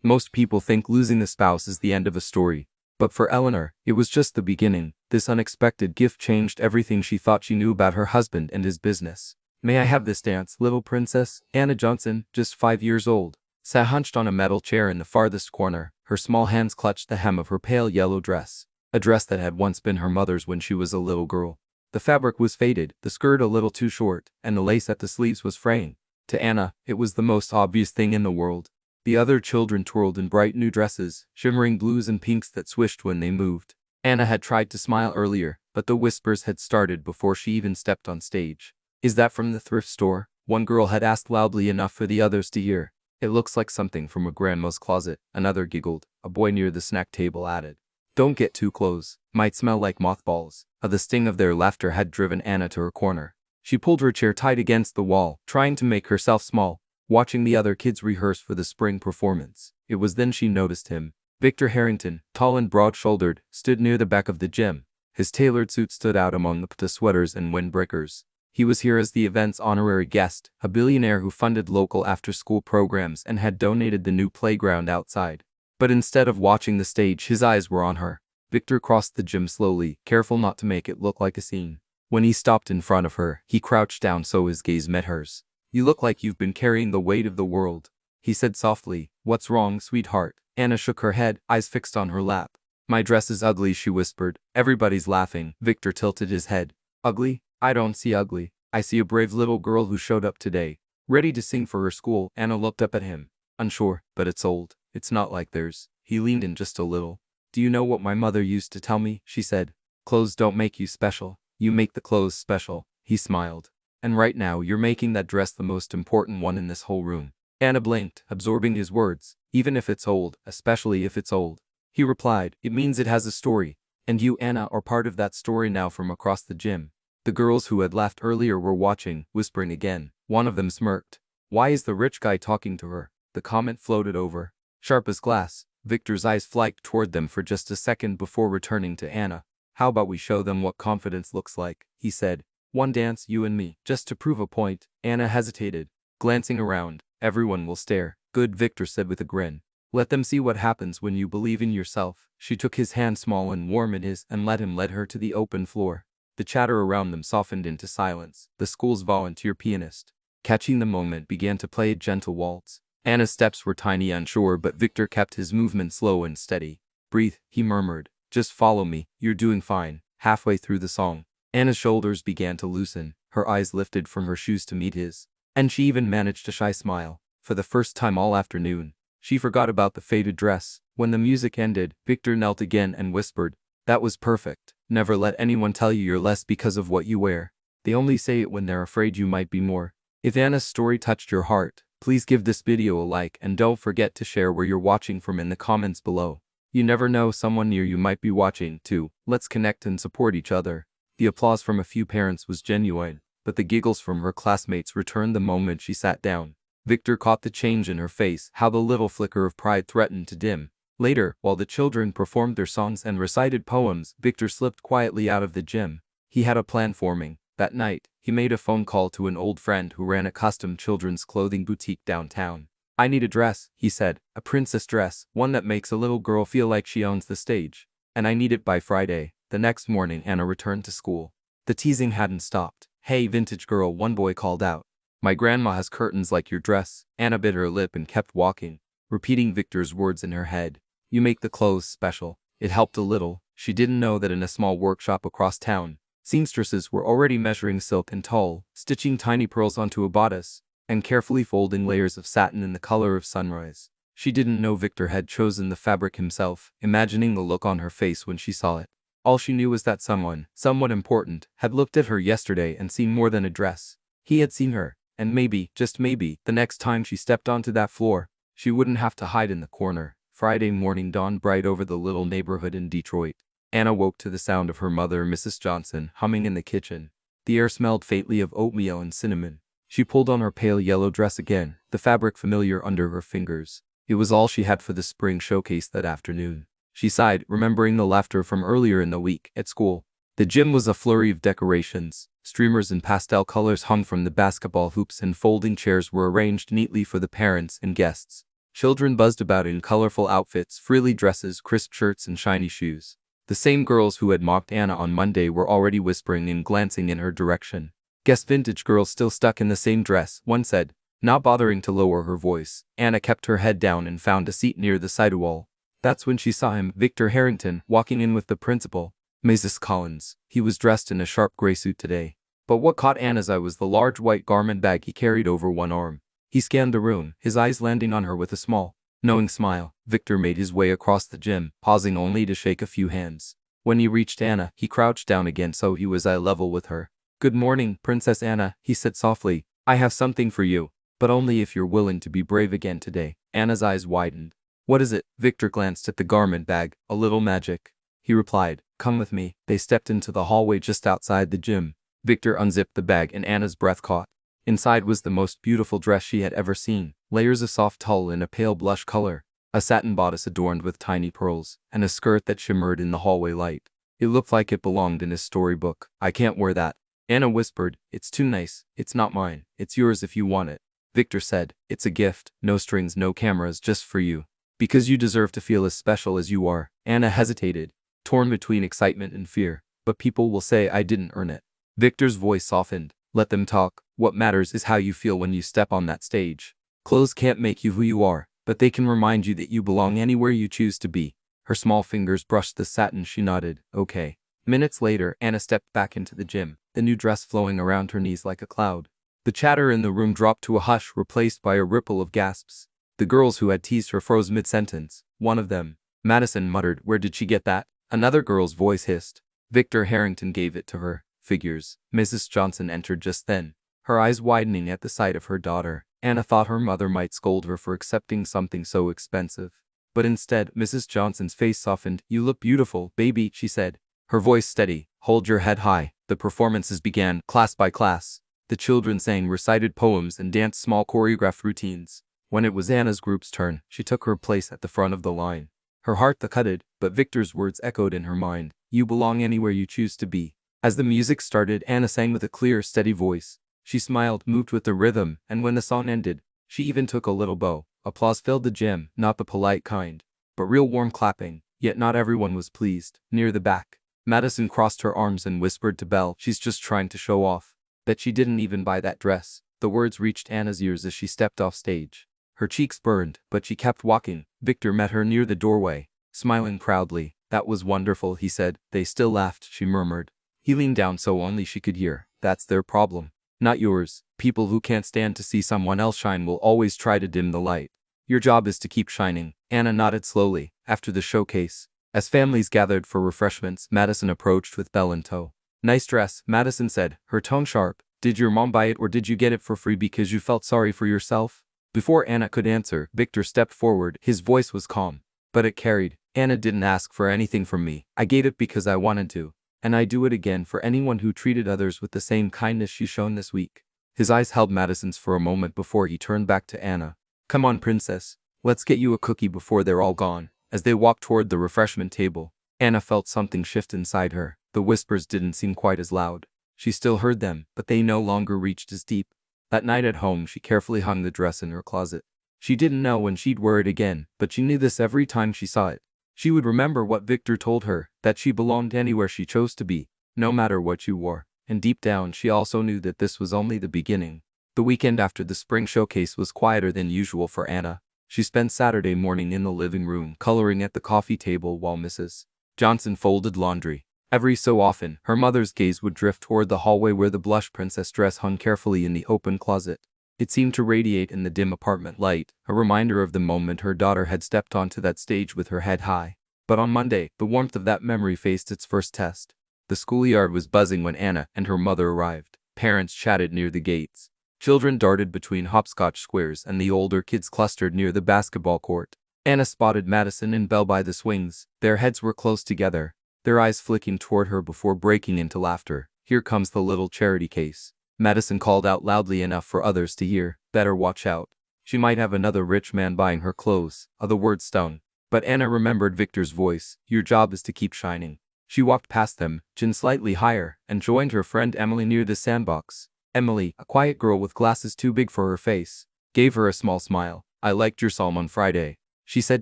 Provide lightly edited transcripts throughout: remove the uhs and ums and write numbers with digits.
Most people think losing a spouse is the end of a story. But for Eleanor, it was just the beginning. This unexpected gift changed everything she thought she knew about her husband and his business. "May I have this dance, little princess?" Anna Johnson, just 5 years old, sat hunched on a metal chair in the farthest corner. Her small hands clutched the hem of her pale yellow dress, a dress that had once been her mother's when she was a little girl. The fabric was faded, the skirt a little too short, and the lace at the sleeves was fraying. To Anna, it was the most obvious thing in the world. The other children twirled in bright new dresses, shimmering blues and pinks that swished when they moved. Anna had tried to smile earlier, but the whispers had started before she even stepped on stage. "Is that from the thrift store?" one girl had asked loudly enough for the others to hear. "It looks like something from a grandma's closet," another giggled. A boy near the snack table added, "Don't get too close, might smell like mothballs." The sting of their laughter had driven Anna to her corner. She pulled her chair tight against the wall, trying to make herself small, watching the other kids rehearse for the spring performance. It was then she noticed him. Victor Harrington, tall and broad-shouldered, stood near the back of the gym. His tailored suit stood out among the sweaters and windbreakers. He was here as the event's honorary guest, a billionaire who funded local after-school programs and had donated the new playground outside. But instead of watching the stage, his eyes were on her. Victor crossed the gym slowly, careful not to make it look like a scene. When he stopped in front of her, he crouched down so his gaze met hers. "You look like you've been carrying the weight of the world," he said softly. "What's wrong, sweetheart?" Anna shook her head, eyes fixed on her lap. "My dress is ugly," she whispered. "Everybody's laughing." Victor tilted his head. "Ugly? I don't see ugly. I see a brave little girl who showed up today, ready to sing for her school." Anna looked up at him, unsure, "But it's old. It's not like theirs." He leaned in just a little. "Do you know what my mother used to tell me?" she said. "Clothes don't make you special. You make the clothes special." He smiled. "And right now you're making that dress the most important one in this whole room." Anna blinked, absorbing his words. "Even if it's old, especially if it's old," he replied, "it means it has a story. And you, Anna, are part of that story now." From across the gym, the girls who had laughed earlier were watching, whispering again. One of them smirked. "Why is the rich guy talking to her?" The comment floated over, sharp as glass. Victor's eyes flicked toward them for just a second before returning to Anna. "How about we show them what confidence looks like?" he said. "One dance, you and me, just to prove a point." Anna hesitated, glancing around. "Everyone will stare." "Good," Victor said with a grin. "Let them see what happens when you believe in yourself." She took his hand, small and warm in his, and led her to the open floor. The chatter around them softened into silence. The school's volunteer pianist, catching the moment, began to play a gentle waltz. Anna's steps were tiny, unsure, but Victor kept his movement slow and steady. "Breathe," he murmured. "Just follow me. You're doing fine." Halfway through the song, Anna's shoulders began to loosen. Her eyes lifted from her shoes to meet his, and she even managed a shy smile. For the first time all afternoon, she forgot about the faded dress. When the music ended, Victor knelt again and whispered, "That was perfect." Never let anyone tell you you're less because of what you wear. They only say it when they're afraid you might be more. If Anna's story touched your heart, please give this video a like and don't forget to share where you're watching from in the comments below. You never know, someone near you might be watching too. Let's connect and support each other. The applause from a few parents was genuine, but the giggles from her classmates returned the moment she sat down. Victor caught the change in her face, how the little flicker of pride threatened to dim. Later, while the children performed their songs and recited poems, Victor slipped quietly out of the gym. He had a plan forming. That night, he made a phone call to an old friend who ran a custom children's clothing boutique downtown. "I need a dress," he said, "a princess dress, one that makes a little girl feel like she owns the stage. And I need it by Friday." The next morning, Anna returned to school. The teasing hadn't stopped. "Hey, vintage girl," one boy called out. "My grandma has curtains like your dress." Anna bit her lip and kept walking, repeating Victor's words in her head. "You make the clothes special." It helped a little. She didn't know that in a small workshop across town, seamstresses were already measuring silk and tulle, stitching tiny pearls onto a bodice, and carefully folding layers of satin in the color of sunrise. She didn't know Victor had chosen the fabric himself, imagining the look on her face when she saw it. All she knew was that someone important, had looked at her yesterday and seen more than a dress. He had seen her, and maybe, just maybe, the next time she stepped onto that floor, she wouldn't have to hide in the corner. Friday morning dawned bright over the little neighborhood in Detroit. Anna woke to the sound of her mother, Mrs. Johnson, humming in the kitchen. The air smelled faintly of oatmeal and cinnamon. She pulled on her pale yellow dress again, the fabric familiar under her fingers. It was all she had for the spring showcase that afternoon. She sighed, remembering the laughter from earlier in the week at school. The gym was a flurry of decorations. Streamers in pastel colors hung from the basketball hoops, and folding chairs were arranged neatly for the parents and guests. Children buzzed about in colorful outfits, frilly dresses, crisp shirts, and shiny shoes. The same girls who had mocked Anna on Monday were already whispering and glancing in her direction. Guess vintage girl still stuck in the same dress, one said. Not bothering to lower her voice, Anna kept her head down and found a seat near the sidewall. That's when she saw him, Victor Harrington, walking in with the principal, Mrs. Collins. He was dressed in a sharp gray suit today. But what caught Anna's eye was the large white garment bag he carried over one arm. He scanned the room, his eyes landing on her with a small, knowing smile. Victor made his way across the gym, pausing only to shake a few hands. When he reached Anna, he crouched down again so he was eye level with her. "Good morning, Princess Anna," he said softly. "I have something for you, but only if you're willing to be brave again today." Anna's eyes widened. "What is it?" Victor glanced at the garment bag. "A little magic," he replied. "Come with me." They stepped into the hallway just outside the gym. Victor unzipped the bag and Anna's breath caught. Inside was the most beautiful dress she had ever seen, layers of soft tulle in a pale blush color, a satin bodice adorned with tiny pearls, and a skirt that shimmered in the hallway light. It looked like it belonged in his storybook. "I can't wear that," Anna whispered. "It's too nice. It's not mine. It's yours if you want it." Victor said, "It's a gift, no strings, no cameras, just for you. Because you deserve to feel as special as you are." Anna hesitated, torn between excitement and fear. "But people will say I didn't earn it." Victor's voice softened. "Let them talk. What matters is how you feel when you step on that stage. Clothes can't make you who you are, but they can remind you that you belong anywhere you choose to be." Her small fingers brushed the satin. She nodded. "Okay." Minutes later, Anna stepped back into the gym, the new dress flowing around her knees like a cloud. The chatter in the room dropped to a hush, replaced by a ripple of gasps. The girls who had teased her froze mid-sentence. One of them, Madison, muttered, "Where did she get that?" Another girl's voice hissed. "Victor Harrington gave it to her." Figures. Mrs. Johnson entered just then, her eyes widening at the sight of her daughter. Anna thought her mother might scold her for accepting something so expensive. But instead, Mrs. Johnson's face softened. "You look beautiful, baby," she said, her voice steady. "Hold your head high." The performances began, class by class. The children sang, recited poems, and danced small choreographed routines. When it was Anna's group's turn, she took her place at the front of the line. Her heart thudded, but Victor's words echoed in her mind. "You belong anywhere you choose to be." As the music started, Anna sang with a clear, steady voice. She smiled, moved with the rhythm, and when the song ended, she even took a little bow. Applause filled the gym, not the polite kind, but real warm clapping. Yet not everyone was pleased. Near the back, Madison crossed her arms and whispered to Belle, "She's just trying to show off that she didn't even buy that dress." The words reached Anna's ears as she stepped off stage. Her cheeks burned, but she kept walking. Victor met her near the doorway, smiling proudly. "That was wonderful," he said. "They still laughed," she murmured. He leaned down so only she could hear. "That's their problem, not yours. People who can't stand to see someone else shine will always try to dim the light. Your job is to keep shining." Anna nodded slowly. After the showcase, as families gathered for refreshments, Madison approached with Belle in tow. "Nice dress," Madison said, her tone sharp. "Did your mom buy it or did you get it for free because you felt sorry for yourself?" Before Anna could answer, Victor stepped forward. His voice was calm, but it carried. "Anna didn't ask for anything from me. I gave it because I wanted to. And I do it again for anyone who treated others with the same kindness she's shown this week." His eyes held Madison's for a moment before he turned back to Anna. "Come on, princess. Let's get you a cookie before they're all gone." As they walked toward the refreshment table, Anna felt something shift inside her. The whispers didn't seem quite as loud. She still heard them, but they no longer reached as deep. That night at home, she carefully hung the dress in her closet. She didn't know when she'd wear it again, but she knew this every time she saw it. She would remember what Victor told her, that she belonged anywhere she chose to be, no matter what you wore. And deep down, she also knew that this was only the beginning. The weekend after the spring showcase was quieter than usual for Anna. She spent Saturday morning in the living room, coloring at the coffee table while Mrs. Johnson folded laundry. Every so often, her mother's gaze would drift toward the hallway where the blush princess dress hung carefully in the open closet. It seemed to radiate in the dim apartment light, a reminder of the moment her daughter had stepped onto that stage with her head high. But on Monday, the warmth of that memory faced its first test. The schoolyard was buzzing when Anna and her mother arrived. Parents chatted near the gates. Children darted between hopscotch squares and the older kids clustered near the basketball court. Anna spotted Madison and Belle by the swings. Their heads were close together, their eyes flicking toward her before breaking into laughter. "Here comes the little charity case," Madison called out loudly enough for others to hear. "Better watch out. She might have another rich man buying her clothes." The word stung, but Anna remembered Victor's voice. "Your job is to keep shining." She walked past them, chin slightly higher, and joined her friend Emily near the sandbox. Emily, a quiet girl with glasses too big for her face, gave her a small smile. I liked your psalm on Friday, she said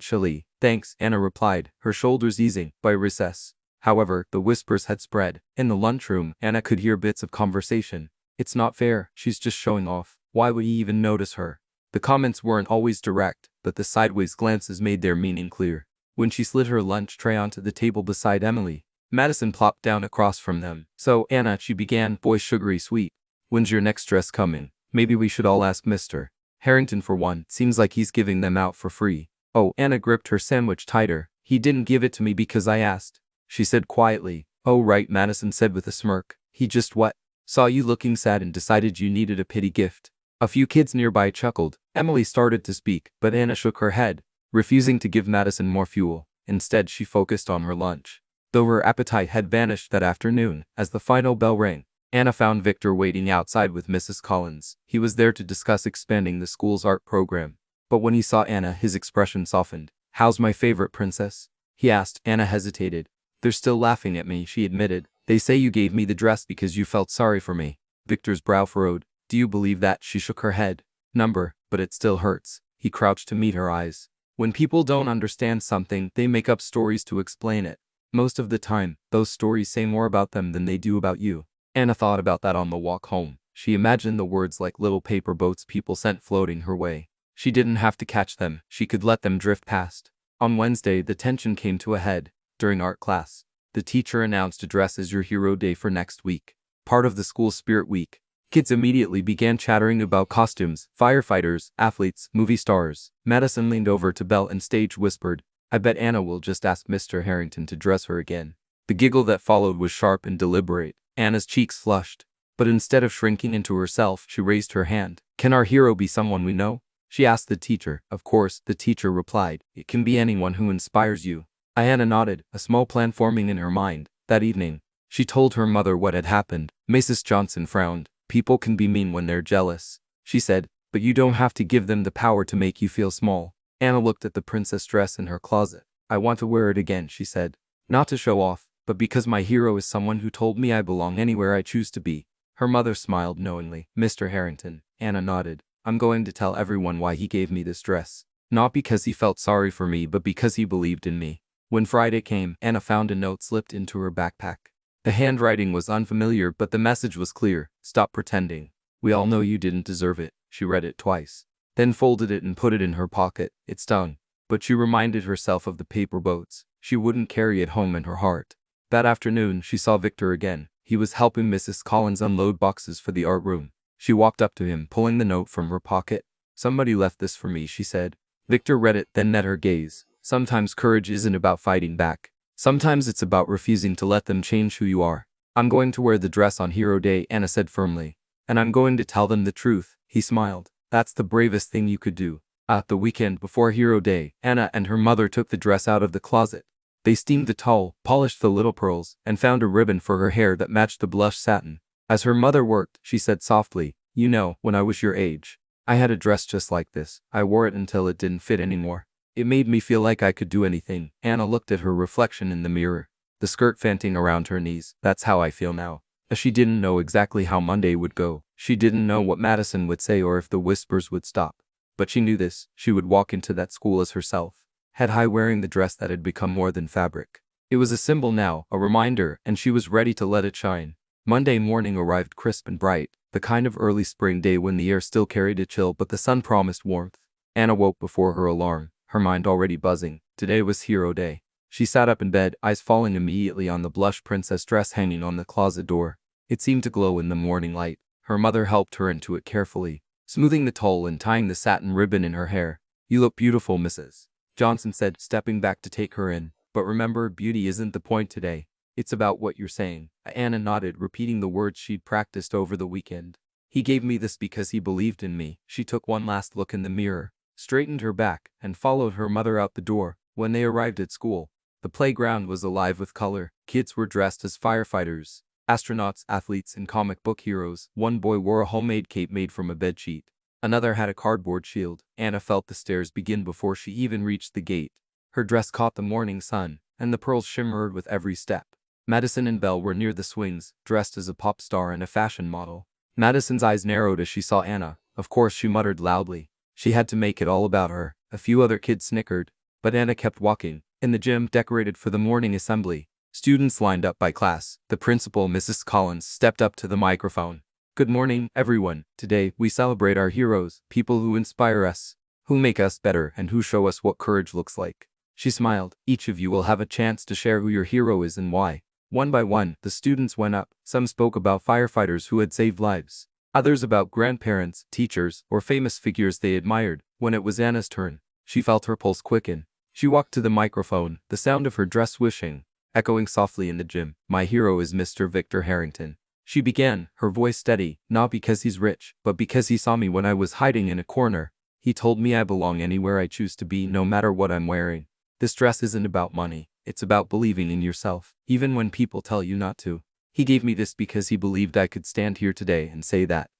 chilly. Thanks, Anna replied, her shoulders easing. By recess, however, the whispers had spread. In the lunchroom, Anna could hear bits of conversation. It's not fair, she's just showing off. Why would he even notice her? The comments weren't always direct, but the sideways glances made their meaning clear. When she slid her lunch tray onto the table beside Emily, Madison plopped down across from them. So, Anna, she began, voice sugary sweet. When's your next dress coming? Maybe we should all ask Mr. Harrington for one. Seems like he's giving them out for free. Oh, Anna gripped her sandwich tighter. He didn't give it to me because I asked, she said quietly. Oh right, Madison said with a smirk. He just what? Saw you looking sad and decided you needed a pity gift. A few kids nearby chuckled. Emily started to speak, but Anna shook her head, refusing to give Madison more fuel. Instead, she focused on her lunch. Though her appetite had vanished that afternoon, as the final bell rang, Anna found Victor waiting outside with Mrs. Collins. He was there to discuss expanding the school's art program. But when he saw Anna, his expression softened. How's my favorite princess? He asked. Anna hesitated. They're still laughing at me, she admitted. They say you gave me the dress because you felt sorry for me. Victor's brow furrowed. Do you believe that? She shook her head. But it still hurts. He crouched to meet her eyes. When people don't understand something, they make up stories to explain it. Most of the time, those stories say more about them than they do about you. Anna thought about that on the walk home. She imagined the words like little paper boats people sent floating her way. She didn't have to catch them, she could let them drift past. On Wednesday, the tension came to a head. During art class, the teacher announced a dress as your hero day for next week, part of the school's spirit week. Kids immediately began chattering about costumes, firefighters, athletes, movie stars. Madison leaned over to Belle and stage whispered, I bet Anna will just ask Mr. Harrington to dress her again. The giggle that followed was sharp and deliberate. Anna's cheeks flushed. But instead of shrinking into herself, she raised her hand. Can our hero be someone we know? She asked the teacher. Of course, the teacher replied. It can be anyone who inspires you. Anna nodded, a small plan forming in her mind. That evening, she told her mother what had happened. Mrs. Johnson frowned. People can be mean when they're jealous, she said, but you don't have to give them the power to make you feel small. Anna looked at the princess dress in her closet. I want to wear it again, she said. Not to show off, but because my hero is someone who told me I belong anywhere I choose to be. Her mother smiled knowingly. Mr. Harrington, Anna nodded. I'm going to tell everyone why he gave me this dress. Not because he felt sorry for me, but because he believed in me. When Friday came, Anna found a note slipped into her backpack. The handwriting was unfamiliar, but the message was clear. Stop pretending. We all know you didn't deserve it. She read it twice, then folded it and put it in her pocket. It stung, but she reminded herself of the paper boats. She wouldn't carry it home in her heart. That afternoon, she saw Victor again. He was helping Mrs. Collins unload boxes for the art room. She walked up to him, pulling the note from her pocket. Somebody left this for me, she said. Victor read it, then met her gaze. Sometimes courage isn't about fighting back. Sometimes it's about refusing to let them change who you are. I'm going to wear the dress on Hero Day, Anna said firmly. And I'm going to tell them the truth. He smiled. That's the bravest thing you could do. At the weekend before Hero Day, Anna and her mother took the dress out of the closet. They steamed the towel, polished the little pearls, and found a ribbon for her hair that matched the blush satin. As her mother worked, she said softly, you know, when I was your age, I had a dress just like this. I wore it until it didn't fit anymore. It made me feel like I could do anything. Anna looked at her reflection in the mirror, the skirt fanting around her knees. That's how I feel now. She didn't know exactly how Monday would go. She didn't know what Madison would say or if the whispers would stop. But she knew this, she would walk into that school as herself, head high wearing the dress that had become more than fabric. It was a symbol now, a reminder, and she was ready to let it shine. Monday morning arrived crisp and bright, the kind of early spring day when the air still carried a chill but the sun promised warmth. Anna woke before her alarm, her mind already buzzing. Today was Hero Day. She sat up in bed, eyes falling immediately on the blush princess dress hanging on the closet door. It seemed to glow in the morning light. Her mother helped her into it carefully, smoothing the tulle and tying the satin ribbon in her hair. You look beautiful, Mrs. Johnson said, stepping back to take her in. But remember, beauty isn't the point today. It's about what you're saying. Anna nodded, repeating the words she'd practiced over the weekend. He gave me this because he believed in me. She took one last look in the mirror, straightened her back, and followed her mother out the door. When they arrived at school, the playground was alive with color. Kids were dressed as firefighters, astronauts, athletes, and comic book heroes. One boy wore a homemade cape made from a bedsheet. Another had a cardboard shield. Anna felt the stairs begin before she even reached the gate. Her dress caught the morning sun, and the pearls shimmered with every step. Madison and Belle were near the swings, dressed as a pop star and a fashion model. Madison's eyes narrowed as she saw Anna. Of course, she muttered loudly. She had to make it all about her. A few other kids snickered, but Anna kept walking. In the gym decorated for the morning assembly, students lined up by class. The principal, Mrs. Collins, stepped up to the microphone. Good morning, everyone. Today, we celebrate our heroes, people who inspire us, who make us better, and who show us what courage looks like. She smiled. Each of you will have a chance to share who your hero is and why. One by one, the students went up. Some spoke about firefighters who had saved lives. Others about grandparents, teachers, or famous figures they admired. When it was Anna's turn, she felt her pulse quicken. She walked to the microphone, the sound of her dress swishing, echoing softly in the gym. My hero is Mr. Victor Harrington. She began, her voice steady, not because he's rich, but because he saw me when I was hiding in a corner. He told me I belong anywhere I choose to be, no matter what I'm wearing. This dress isn't about money, it's about believing in yourself, even when people tell you not to. He gave me this because he believed I could stand here today and say that.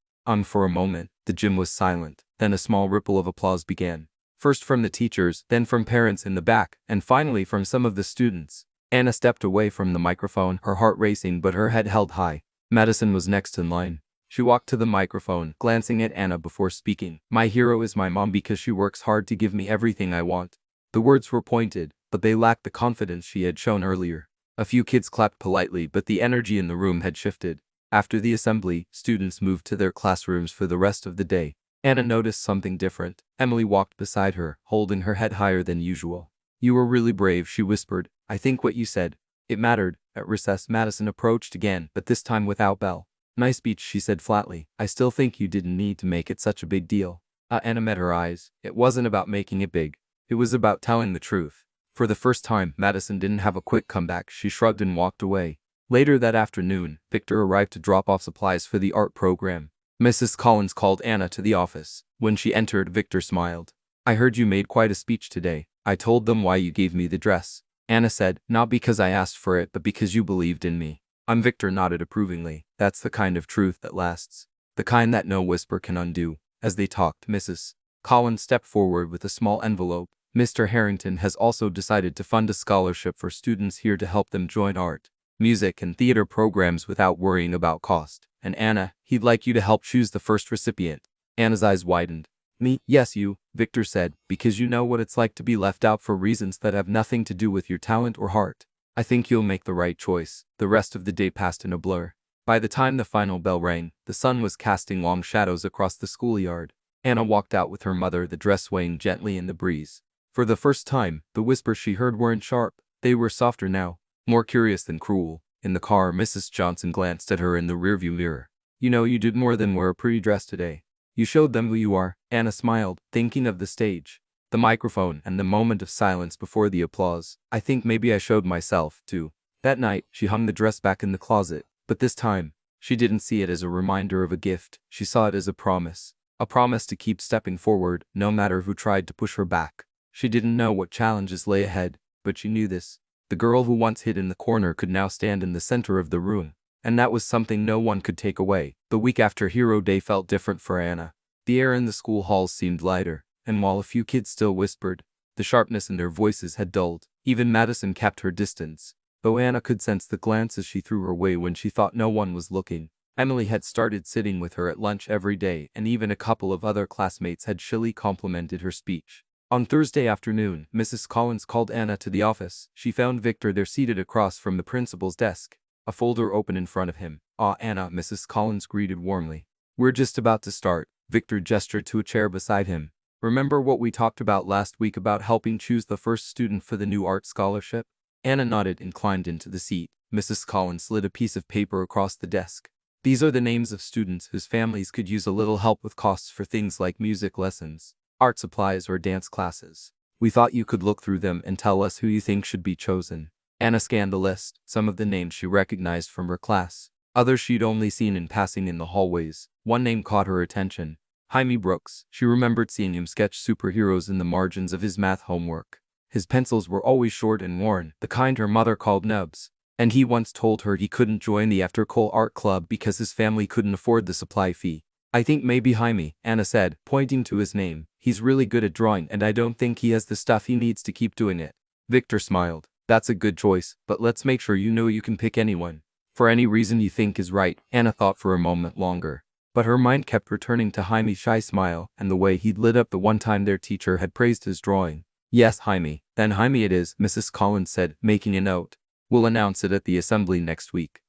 For a moment, the gym was silent, then a small ripple of applause began. First from the teachers, then from parents in the back, and finally from some of the students. Anna stepped away from the microphone, her heart racing but her head held high. Madison was next in line. She walked to the microphone, glancing at Anna before speaking. My hero is my mom because she works hard to give me everything I want. The words were pointed, but they lacked the confidence she had shown earlier. A few kids clapped politely, but the energy in the room had shifted. After the assembly, students moved to their classrooms for the rest of the day. Anna noticed something different. Emily walked beside her, holding her head higher than usual. You were really brave, she whispered. I think what you said. It mattered. At recess, Madison approached again, but this time without Belle. Nice speech, she said flatly. I still think you didn't need to make it such a big deal. Anna met her eyes. It wasn't about making it big. It was about telling the truth. For the first time, Madison didn't have a quick comeback. She shrugged and walked away. Later that afternoon, Victor arrived to drop off supplies for the art program. Mrs. Collins called Anna to the office. When she entered, Victor smiled. I heard you made quite a speech today. I told them why you gave me the dress. Anna said, not because I asked for it, but because you believed in me. Victor nodded approvingly. That's the kind of truth that lasts. The kind that no whisper can undo. As they talked, Mrs. Collins stepped forward with a small envelope. Mr. Harrington has also decided to fund a scholarship for students here to help them join art, music, and theater programs without worrying about cost. And Anna, he'd like you to help choose the first recipient. Anna's eyes widened. Me? Yes, you, Victor said, because you know what it's like to be left out for reasons that have nothing to do with your talent or heart. I think you'll make the right choice. The rest of the day passed in a blur. By the time the final bell rang, the sun was casting long shadows across the schoolyard. Anna walked out with her mother, the dress swaying gently in the breeze. For the first time, the whispers she heard weren't sharp. They were softer now, more curious than cruel. In the car, Mrs. Johnson glanced at her in the rearview mirror. You know, you did more than wear a pretty dress today. You showed them who you are. Anna smiled, thinking of the stage, the microphone, and the moment of silence before the applause. I think maybe I showed myself, too. That night, she hung the dress back in the closet. But this time, she didn't see it as a reminder of a gift. She saw it as a promise. A promise to keep stepping forward, no matter who tried to push her back. She didn't know what challenges lay ahead, but she knew this. The girl who once hid in the corner could now stand in the center of the room. And that was something no one could take away. The week after Hero Day felt different for Anna. The air in the school halls seemed lighter, and while a few kids still whispered, the sharpness in their voices had dulled. Even Madison kept her distance, though Anna could sense the glances she threw her way when she thought no one was looking. Emily had started sitting with her at lunch every day, and even a couple of other classmates had shilly complimented her speech. On Thursday afternoon, Mrs. Collins called Anna to the office. She found Victor there seated across from the principal's desk, a folder open in front of him. Anna, Mrs. Collins greeted warmly. We're just about to start. Victor gestured to a chair beside him. Remember what we talked about last week about helping choose the first student for the new art scholarship? Anna nodded and climbed into the seat. Mrs. Collins slid a piece of paper across the desk. These are the names of students whose families could use a little help with costs for things like music lessons, art supplies, or dance classes. We thought you could look through them and tell us who you think should be chosen. Anna scanned the list, some of the names she recognized from her class. Others she'd only seen in passing in the hallways. One name caught her attention. Jaime Brooks. She remembered seeing him sketch superheroes in the margins of his math homework. His pencils were always short and worn, the kind her mother called nubs. And he once told her he couldn't join the after-school art club because his family couldn't afford the supply fee. I think maybe Jaime, Anna said, pointing to his name. He's really good at drawing, and I don't think he has the stuff he needs to keep doing it. Victor smiled. That's a good choice, but let's make sure you know you can pick anyone. For any reason you think is right. Anna thought for a moment longer. But her mind kept returning to Jaime's shy smile and the way he'd lit up the one time their teacher had praised his drawing. Yes, Jaime. Then Jaime it is, Mrs. Collins said, making a note. We'll announce it at the assembly next week,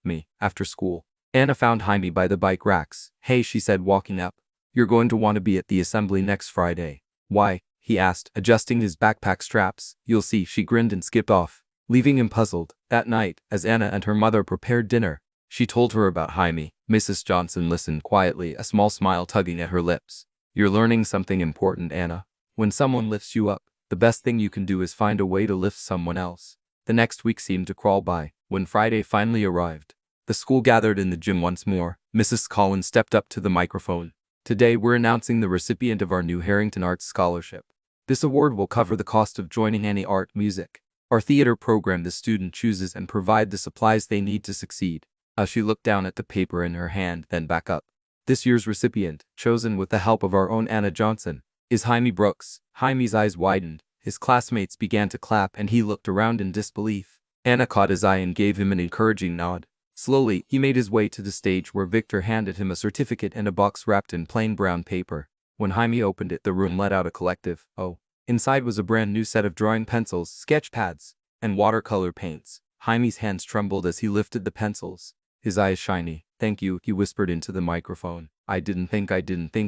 after school. Anna found Jaime by the bike racks. Hey, she said, walking up. You're going to want to be at the assembly next Friday. Why? He asked, adjusting his backpack straps. You'll see, she grinned and skipped off, leaving him puzzled. That night, as Anna and her mother prepared dinner, she told her about Jaime. Mrs. Johnson listened quietly, a small smile tugging at her lips. You're learning something important, Anna. When someone lifts you up, the best thing you can do is find a way to lift someone else. The next week seemed to crawl by. When Friday finally arrived, the school gathered in the gym once more. Mrs. Collins stepped up to the microphone. Today we're announcing the recipient of our new Harrington Arts Scholarship. This award will cover the cost of joining any art, music, or theater program the student chooses and provide the supplies they need to succeed. She looked down at the paper in her hand, then back up. This year's recipient, chosen with the help of our own Anna Johnson, is Jaime Brooks. Jaime's eyes widened. His classmates began to clap and he looked around in disbelief. Anna caught his eye and gave him an encouraging nod. Slowly, he made his way to the stage where Victor handed him a certificate and a box wrapped in plain brown paper. When Jaime opened it, the room let out a collective "oh." Inside was a brand new set of drawing pencils, sketch pads, and watercolor paints. Jaime's hands trembled as he lifted the pencils. His eyes shiny. Thank you, he whispered into the microphone. I didn't think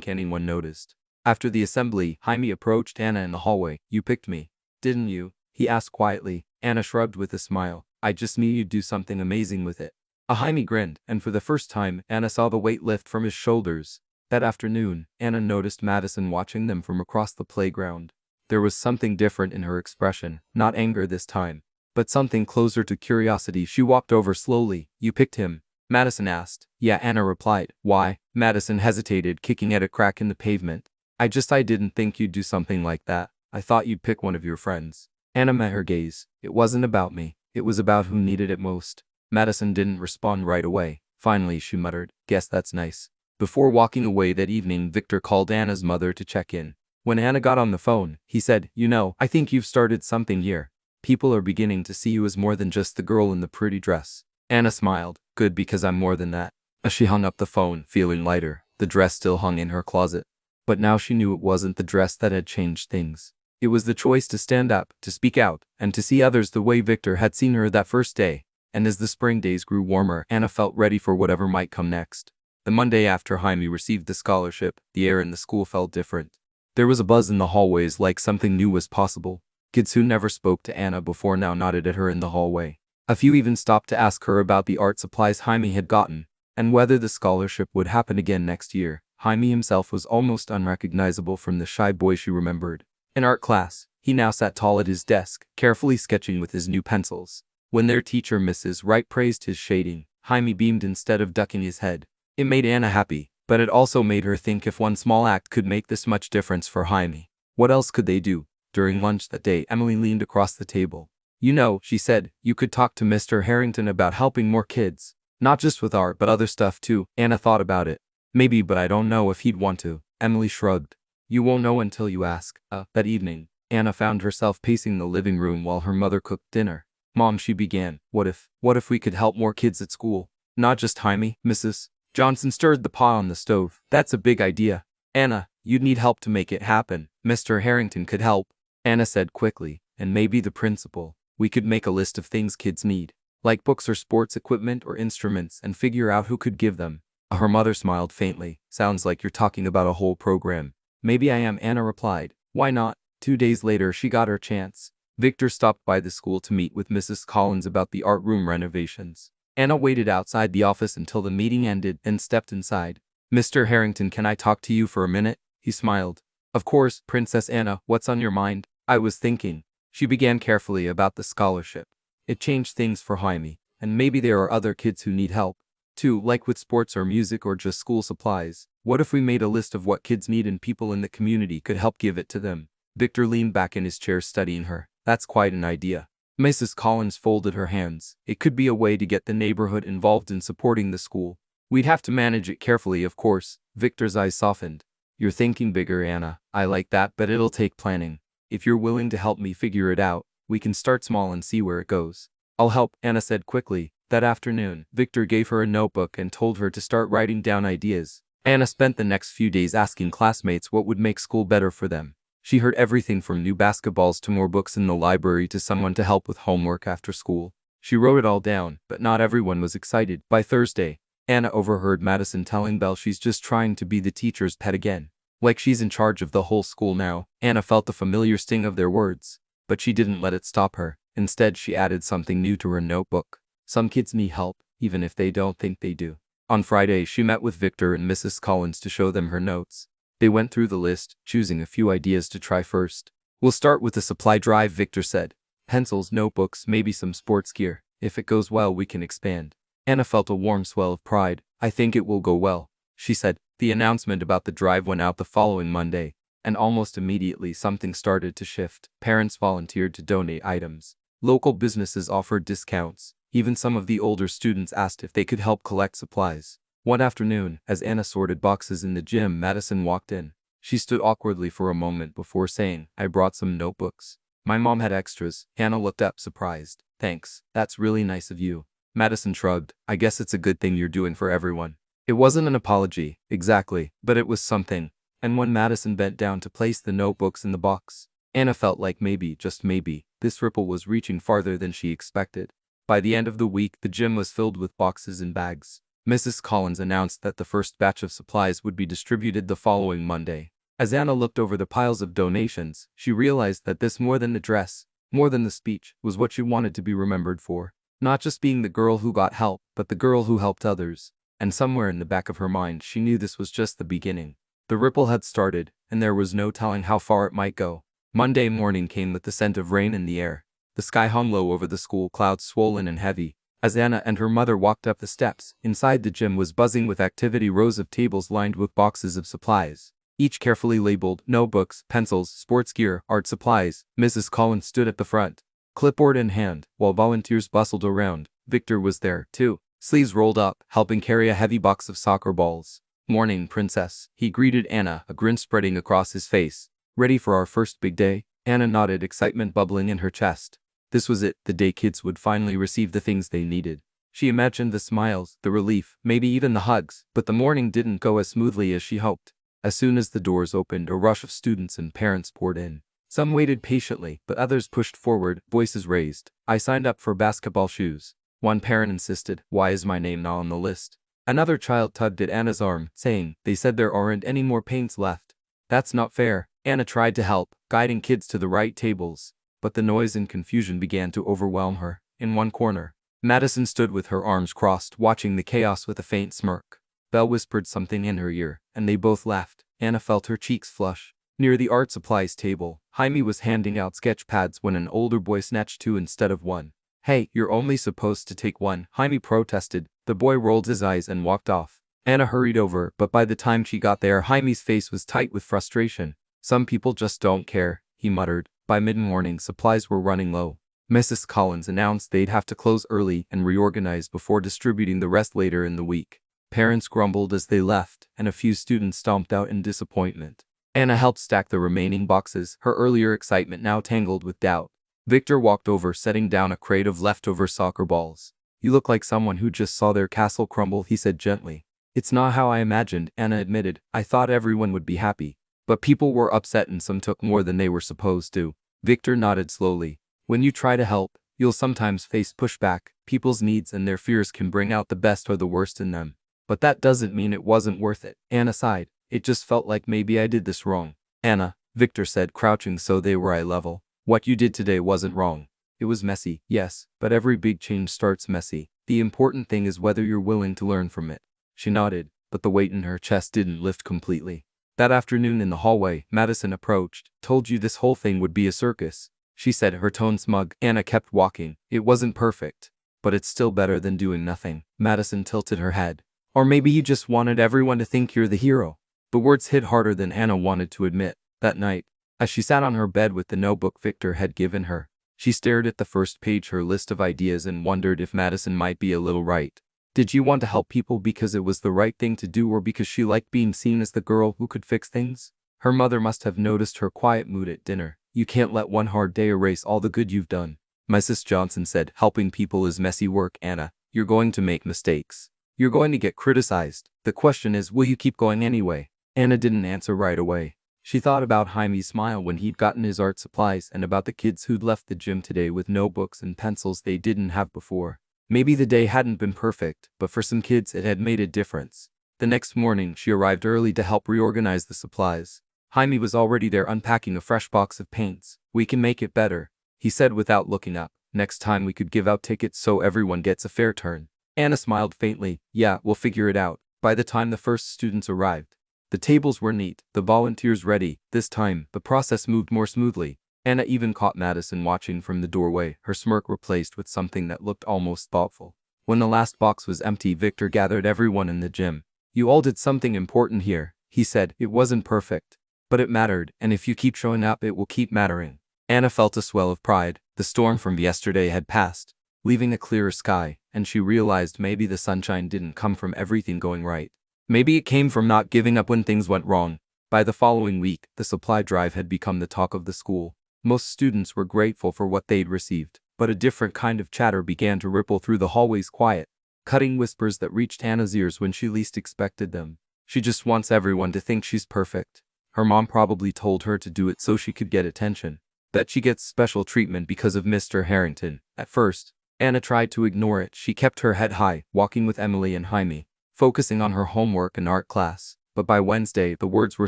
anyone noticed. After the assembly, Jaime approached Anna in the hallway. You picked me, didn't you? He asked quietly. Anna shrugged with a smile. I just knew you'd do something amazing with it. Jaime grinned, and for the first time, Anna saw the weight lift from his shoulders. That afternoon, Anna noticed Madison watching them from across the playground. There was something different in her expression, not anger this time, but something closer to curiosity. She walked over slowly. You picked him? Madison asked. Yeah, Anna replied. Why? Madison hesitated, kicking at a crack in the pavement. I didn't think you'd do something like that. I thought you'd pick one of your friends. Anna met her gaze. It wasn't about me. It was about who needed it most. Madison didn't respond right away. Finally, she muttered, guess that's nice. Before walking away that evening, Victor called Anna's mother to check in. When Anna got on the phone, he said, You know, I think you've started something here. People are beginning to see you as more than just the girl in the pretty dress. Anna smiled. Good, because I'm more than that. As she hung up the phone, feeling lighter, the dress still hung in her closet. But now she knew it wasn't the dress that had changed things. It was the choice to stand up, to speak out, and to see others the way Victor had seen her that first day. And as the spring days grew warmer, Anna felt ready for whatever might come next. The Monday after Jaime received the scholarship, the air in the school felt different. There was a buzz in the hallways, like something new was possible. Kids who never spoke to Anna before now nodded at her in the hallway. A few even stopped to ask her about the art supplies Jaime had gotten, and whether the scholarship would happen again next year. Jaime himself was almost unrecognizable from the shy boy she remembered. In art class, he now sat tall at his desk, carefully sketching with his new pencils. When their teacher, Mrs. Wright, praised his shading, Jaime beamed instead of ducking his head. It made Anna happy, but it also made her think if one small act could make this much difference for Jaime, what else could they do? During lunch that day, Emily leaned across the table. You know, she said, you could talk to Mr. Harrington about helping more kids. Not just with art, but other stuff too. Anna thought about it. Maybe, but I don't know if he'd want to. Emily shrugged. You won't know until you ask. That evening, Anna found herself pacing the living room while her mother cooked dinner. Mom, she began, what if we could help more kids at school? Not just Jaime, Mrs. Johnson stirred the pot on the stove. That's a big idea. Anna, you'd need help to make it happen. Mr. Harrington could help, Anna said quickly, and maybe the principal. We could make a list of things kids need, like books or sports equipment or instruments, and figure out who could give them. Her mother smiled faintly. Sounds like you're talking about a whole program. Maybe I am, Anna replied. Why not? 2 days later, she got her chance. Victor stopped by the school to meet with Mrs. Collins about the art room renovations. Anna waited outside the office until the meeting ended and stepped inside. Mr. Harrington, can I talk to you for a minute? He smiled. Of course, Princess Anna, what's on your mind? I was thinking. She began carefully about the scholarship. It changed things for Jaime, and maybe there are other kids who need help, too, like with sports or music or just school supplies. What if we made a list of what kids need and people in the community could help give it to them? Victor leaned back in his chair studying her. That's quite an idea. Mrs. Collins folded her hands. It could be a way to get the neighborhood involved in supporting the school. We'd have to manage it carefully, of course. Victor's eyes softened. You're thinking bigger, Anna. I like that, but it'll take planning. If you're willing to help me figure it out, we can start small and see where it goes. I'll help, Anna said quickly. That afternoon, Victor gave her a notebook and told her to start writing down ideas. Anna spent the next few days asking classmates what would make school better for them. She heard everything from new basketballs to more books in the library to someone to help with homework after school. She wrote it all down, but not everyone was excited. By Thursday, Anna overheard Madison telling Belle she's just trying to be the teacher's pet again. Like she's in charge of the whole school now. Anna felt the familiar sting of their words, but she didn't let it stop her. Instead, she added something new to her notebook. Some kids need help, even if they don't think they do. On Friday, she met with Victor and Mrs. Collins to show them her notes. They went through the list, choosing a few ideas to try first. "We'll start with the supply drive," Victor said. "Pencils, notebooks, maybe some sports gear. If it goes well, we can expand." Anna felt a warm swell of pride. "I think it will go well," she said. The announcement about the drive went out the following Monday, and almost immediately something started to shift. Parents volunteered to donate items. Local businesses offered discounts. Even some of the older students asked if they could help collect supplies. One afternoon, as Anna sorted boxes in the gym, Madison walked in. She stood awkwardly for a moment before saying, "I brought some notebooks. My mom had extras." Anna looked up, surprised. "Thanks, that's really nice of you." Madison shrugged. "I guess it's a good thing you're doing for everyone." It wasn't an apology, exactly, but it was something. And when Madison bent down to place the notebooks in the box, Anna felt like maybe, just maybe, this ripple was reaching farther than she expected. By the end of the week, the gym was filled with boxes and bags. Mrs. Collins announced that the first batch of supplies would be distributed the following Monday. As Anna looked over the piles of donations, she realized that this, more than the dress, more than the speech, was what she wanted to be remembered for. Not just being the girl who got help, but the girl who helped others. And somewhere in the back of her mind, she knew this was just the beginning. The ripple had started, and there was no telling how far it might go. Monday morning came with the scent of rain in the air. The sky hung low over the school, clouds swollen and heavy. As Anna and her mother walked up the steps, inside the gym was buzzing with activity. Rows of tables lined with boxes of supplies, each carefully labeled: notebooks, pencils, sports gear, art supplies. Mrs. Collins stood at the front, clipboard in hand, while volunteers bustled around. Victor was there, too, sleeves rolled up, helping carry a heavy box of soccer balls. "Morning, Princess," he greeted Anna, a grin spreading across his face. "Ready for our first big day?" Anna nodded, excitement bubbling in her chest. This was it, the day kids would finally receive the things they needed. She imagined the smiles, the relief, maybe even the hugs, but the morning didn't go as smoothly as she hoped. As soon as the doors opened, a rush of students and parents poured in. Some waited patiently, but others pushed forward, voices raised. "I signed up for basketball shoes." One parent insisted, "Why is my name not on the list?" Another child tugged at Anna's arm, saying, "They said there aren't any more paints left." "That's not fair." Anna tried to help, guiding kids to the right tables, but the noise and confusion began to overwhelm her. In one corner, Madison stood with her arms crossed, watching the chaos with a faint smirk. Belle whispered something in her ear, and they both laughed. Anna felt her cheeks flush. Near the art supplies table, Jaime was handing out sketch pads when an older boy snatched two instead of one. "Hey, you're only supposed to take one," Jaime protested. The boy rolled his eyes and walked off. Anna hurried over, but by the time she got there, Jaime's face was tight with frustration. "Some people just don't care," he muttered. By mid-morning, supplies were running low. Mrs. Collins announced they'd have to close early and reorganize before distributing the rest later in the week. Parents grumbled as they left, and a few students stomped out in disappointment. Anna helped stack the remaining boxes, her earlier excitement now tangled with doubt. Victor walked over, setting down a crate of leftover soccer balls. "You look like someone who just saw their castle crumble," he said gently. "It's not how I imagined," Anna admitted. "I thought everyone would be happy, but people were upset and some took more than they were supposed to." Victor nodded slowly. "When you try to help, you'll sometimes face pushback. People's needs and their fears can bring out the best or the worst in them. But that doesn't mean it wasn't worth it." Anna sighed. "It just felt like maybe I did this wrong." "Anna," Victor said, crouching so they were eye level, "what you did today wasn't wrong. It was messy, yes, but every big change starts messy. The important thing is whether you're willing to learn from it." She nodded, but the weight in her chest didn't lift completely. That afternoon in the hallway, Madison approached. "Told you this whole thing would be a circus," she said, her tone smug. Anna kept walking. "It wasn't perfect, but it's still better than doing nothing." Madison tilted her head. "Or maybe you just wanted everyone to think you're the hero." The words hit harder than Anna wanted to admit. That night, as she sat on her bed with the notebook Victor had given her, she stared at the first page, her list of ideas, and wondered if Madison might be a little right. Did she want to help people because it was the right thing to do, or because she liked being seen as the girl who could fix things? Her mother must have noticed her quiet mood at dinner. "You can't let one hard day erase all the good you've done," Mrs. Johnson said. "Helping people is messy work, Anna. You're going to make mistakes. You're going to get criticized. The question is, will you keep going anyway? Anna didn't answer right away. She thought about Jaime's smile when he'd gotten his art supplies and about the kids who'd left the gym today with notebooks and pencils they didn't have before. Maybe the day hadn't been perfect, but for some kids it had made a difference. The next morning, she arrived early to help reorganize the supplies. Jaime was already there unpacking a fresh box of paints. We can make it better, he said without looking up. Next time we could give out tickets so everyone gets a fair turn. Anna smiled faintly. Yeah, we'll figure it out. By the time the first students arrived, the tables were neat, the volunteers ready. This time, the process moved more smoothly. Anna even caught Madison watching from the doorway, her smirk replaced with something that looked almost thoughtful. When the last box was empty, Victor gathered everyone in the gym. You all did something important here, he said. It wasn't perfect, but it mattered, and if you keep showing up, it will keep mattering. Anna felt a swell of pride. The storm from yesterday had passed, leaving a clearer sky, and she realized maybe the sunshine didn't come from everything going right. Maybe it came from not giving up when things went wrong. By the following week, the supply drive had become the talk of the school. Most students were grateful for what they'd received, but a different kind of chatter began to ripple through the hallway's quiet, cutting whispers that reached Anna's ears when she least expected them. She just wants everyone to think she's perfect. Her mom probably told her to do it so she could get attention. That she gets special treatment because of Mr. Harrington. At first, Anna tried to ignore it. She kept her head high, walking with Emily and Jaime, focusing on her homework and art class. But by Wednesday, the words were